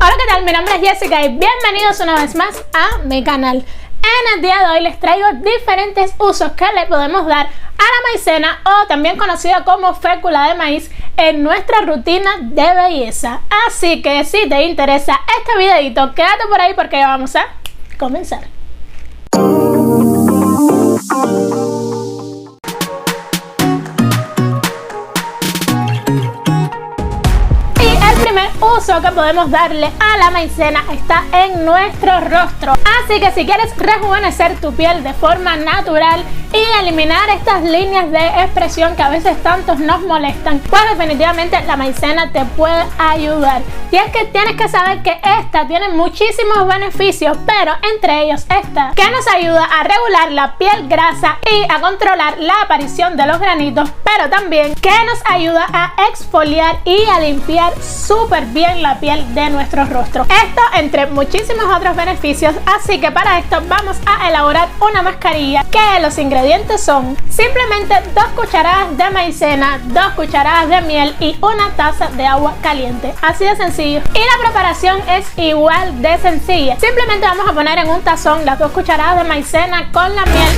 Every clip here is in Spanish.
Hola, ¿qué tal? Mi nombre es Jessica y bienvenidos una vez más a mi canal. En el día de hoy les traigo diferentes usos que le podemos dar a la maicena, o también conocida como fécula de maíz, en nuestra rutina de belleza. Así que si te interesa este videito, quédate por ahí porque ya vamos a comenzar. Uso que podemos darle a la maicena está en nuestro rostro. Así que si quieres rejuvenecer tu piel de forma natural y eliminar estas líneas de expresión que a veces tantos nos molestan, pues definitivamente la maicena te puede ayudar. Y es que tienes que saber que esta tiene muchísimos beneficios, pero entre ellos esta, que nos ayuda a regular la piel grasa y a controlar la aparición de los granitos, pero también que nos ayuda a exfoliar y a limpiar súper bien la piel de nuestro rostro. Esto entre muchísimos otros beneficios, así que para esto vamos a elaborar una mascarilla que los ingredientes son simplemente 2 cucharadas de maicena, 2 cucharadas de miel y una taza de agua caliente. Así de sencillo. Y la preparación es igual de sencilla. Simplemente vamos a poner en un tazón las 2 cucharadas de maicena con la miel.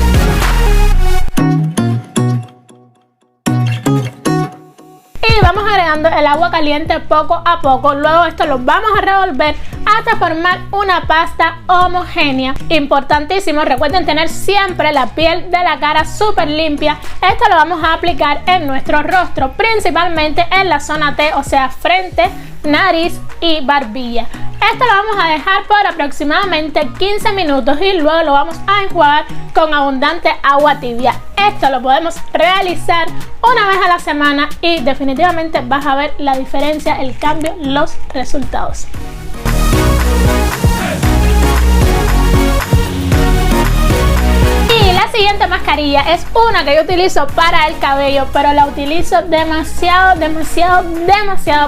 Vamos agregando el agua caliente poco a poco. Luego esto lo vamos a revolver hasta formar una pasta homogénea. Importantísimo, recuerden tener siempre la piel de la cara súper limpia. Esto lo vamos a aplicar en nuestro rostro, principalmente en la zona T, o sea, frente, nariz y barbilla. Esto lo vamos a dejar por aproximadamente 15 minutos y luego lo vamos a enjuagar con abundante agua tibia. Esto lo podemos realizar una vez a la semana y definitivamente vas a ver la diferencia, el cambio, los resultados. Y la siguiente mascarilla es una que yo utilizo para el cabello, pero la utilizo demasiado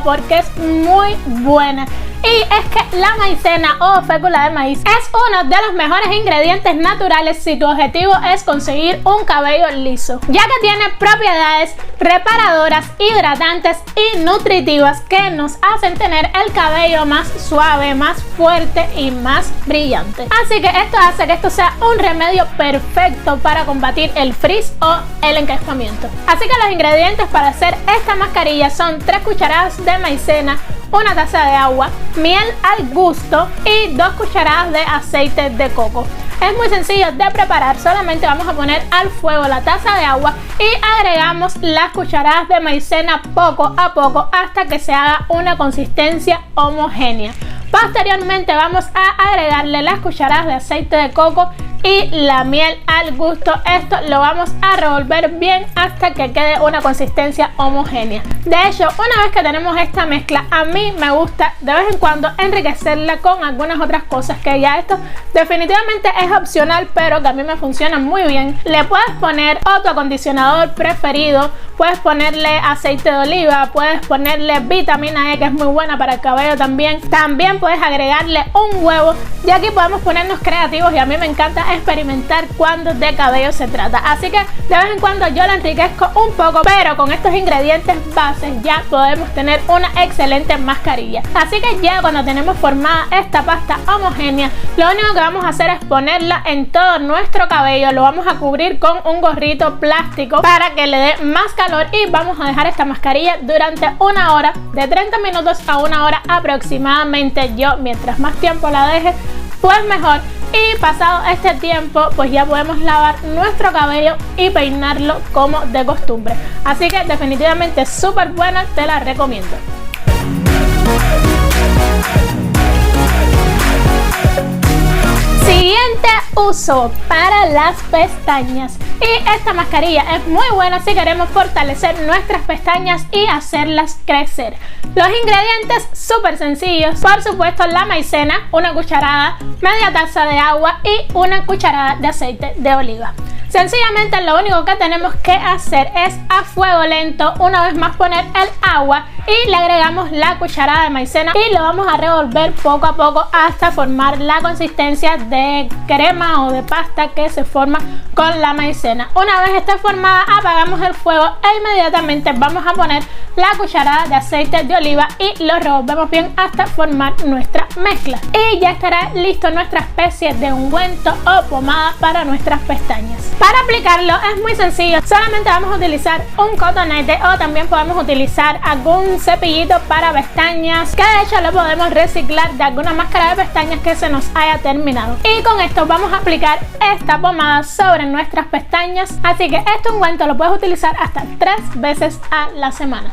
porque es muy buena. Y es que la maicena o fécula de maíz es uno de los mejores ingredientes naturales si tu objetivo es conseguir un cabello liso, ya que tiene propiedades reparadoras, hidratantes y nutritivas que nos hacen tener el cabello más suave, más fuerte y más brillante. Así que esto hace que esto sea un remedio perfecto para combatir el frizz o el encrespamiento. Así que los ingredientes para hacer esta mascarilla son 3 cucharadas de maicena, una taza de agua, miel al gusto y 2 cucharadas de aceite de coco. Es muy sencillo de preparar, solamente vamos a poner al fuego la taza de agua y agregamos las cucharadas de maicena poco a poco hasta que se haga una consistencia homogénea. Posteriormente vamos a agregarle las cucharadas de aceite de coco y la miel al gusto. Esto lo vamos a revolver bien hasta que quede una consistencia homogénea. De hecho, una vez que tenemos esta mezcla, a mí me gusta de vez en cuando enriquecerla con algunas otras cosas, que ya esto definitivamente es opcional, pero que a mí me funciona muy bien. Le puedes poner otro acondicionador preferido, puedes ponerle aceite de oliva, puedes ponerle vitamina E, que es muy buena para el cabello también. También puedes agregarle un huevo, y aquí podemos ponernos creativos, y a mí me encanta experimentar cuando de cabello se trata. Así que de vez en cuando yo lo enriquezco un poco, pero con estos ingredientes bases ya podemos tener una excelente mascarilla. Así que ya cuando tenemos formada esta pasta homogénea, lo único que vamos a hacer es ponerla en todo nuestro cabello. Lo vamos a cubrir con un gorrito plástico para que le dé más calor y vamos a dejar esta mascarilla durante una hora, de 30 minutos a una hora aproximadamente. Yo, mientras más tiempo la deje, pues mejor. Y pasado este tiempo, pues ya podemos lavar nuestro cabello y peinarlo como de costumbre. Así que definitivamente es súper buena, te la recomiendo. Siguiente uso, para las pestañas. Y esta mascarilla es muy buena si queremos fortalecer nuestras pestañas y hacerlas crecer. Los ingredientes súper sencillos, por supuesto la maicena, una cucharada, media taza de agua y una cucharada de aceite de oliva. Sencillamente lo único que tenemos que hacer es a fuego lento una vez más poner el agua y le agregamos la cucharada de maicena y lo vamos a revolver poco a poco hasta formar la consistencia de crema o de pasta que se forma con la maicena. Una vez esté formada, apagamos el fuego e inmediatamente vamos a poner la cucharada de aceite de oliva y lo revolvemos bien hasta formar nuestra mezcla. Y ya estará listo nuestra especie de ungüento o pomada para nuestras pestañas. Para aplicarlo es muy sencillo, solamente vamos a utilizar un cotonete o también podemos utilizar algún cepillito para pestañas, que de hecho lo podemos reciclar de alguna máscara de pestañas que se nos haya terminado. Y con esto vamos a aplicar esta pomada sobre nuestras pestañas, así que este ungüento lo puedes utilizar hasta 3 veces a la semana.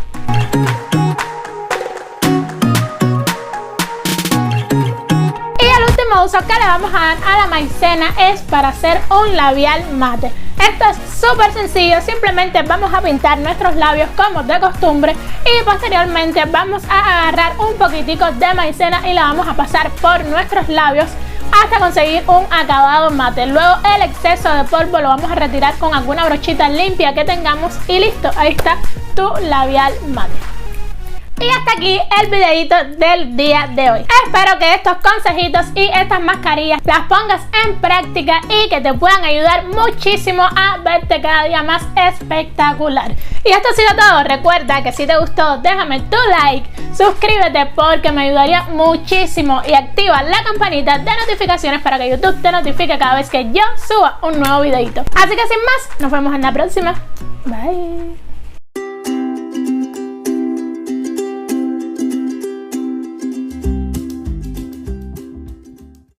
El último uso que le vamos a dar a la maicena es para hacer un labial mate. Esto es súper sencillo, simplemente vamos a pintar nuestros labios como de costumbre y posteriormente vamos a agarrar un poquitico de maicena y la vamos a pasar por nuestros labios hasta conseguir un acabado mate. Luego el exceso de polvo lo vamos a retirar con alguna brochita limpia que tengamos y listo, ahí está tu labial mate. Y hasta aquí el videito del día de hoy. Espero que estos consejitos y estas mascarillas las pongas en práctica y que te puedan ayudar muchísimo a verte cada día más espectacular. Y esto ha sido todo. Recuerda que si te gustó, déjame tu like, suscríbete porque me ayudaría muchísimo y activa la campanita de notificaciones para que YouTube te notifique cada vez que yo suba un nuevo videito. Así que sin más, nos vemos en la próxima. Bye.